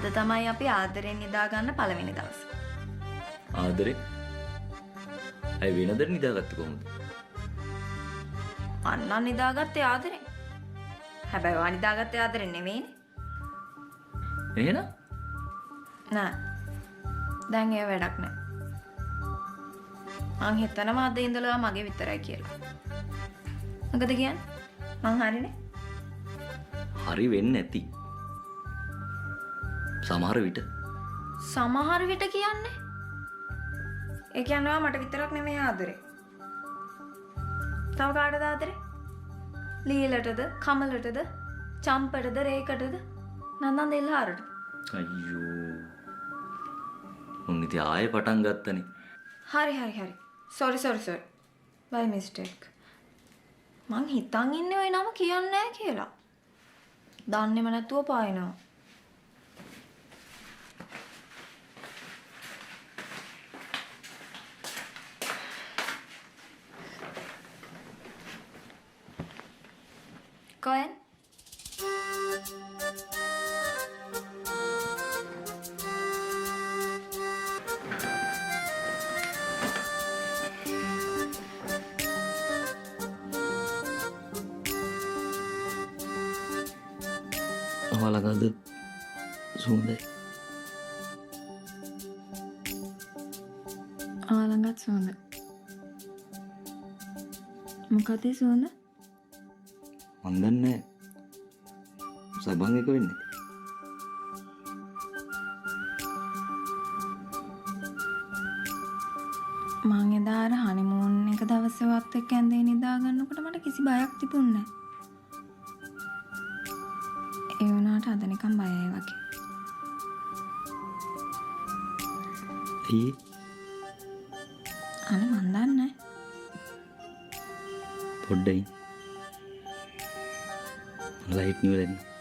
අද තමයි අපි ආදරෙන් නිදා ගන්න පළවෙනි දවස. ආදරේ? අය වෙනදට නිදාගත්තේ කොහොමද? අන්න නිදාගත්තේ ආදරෙන්. හැබැයි වා නිදාගත්තේ ආදරෙන් නෙමෙයිනේ. එහෙනම්? නෑ. දැන් ඒ වැඩක් නෑ. මං හිතනවා අද ඉඳලා මගේ විතරයි කියලා. මොකද කියන්නේ? මං හරිනේ. හරි වෙන්නේ නැති. සමහර විට කියන්නේ? ඒ කියන්නේ මට විතරක් නෙමෙයි ආදරේ. තව කාටද ආදරේ? ලීලටද, කමලටද, චම්පටද, රේකටද, නන්දන් දෙල්හාරට. අයියෝ. උන් ඉතින් ආයෙ පටන් ගත්තනේ. හරි. sorry. by mistake. මං හිතන් ඉන්නේ ඔය නම කියන්නේ නැහැ කියලා. දන්නේම නැතුව පායනවා. Koen? ඔයාලගද සුන්දරයි. ආලංගත් සුවඳ. මොකද ඒ සුවඳ? මන් දන්නේ සබන් එක වෙන්නේ. මං එදා අර හනිමූන් එක දවසවත් එක්ක ඇඳේ නිදා ගන්නකොට මට කිසි බයක් තිබුණේ නැහැ. ඒ වුණාට අද නිකන් බයයි වගේ. ඇයි? අනේ මන් දන්නේ නැහැ. පොඩ්ඩයි. ලයිට් නිවලන්නේ.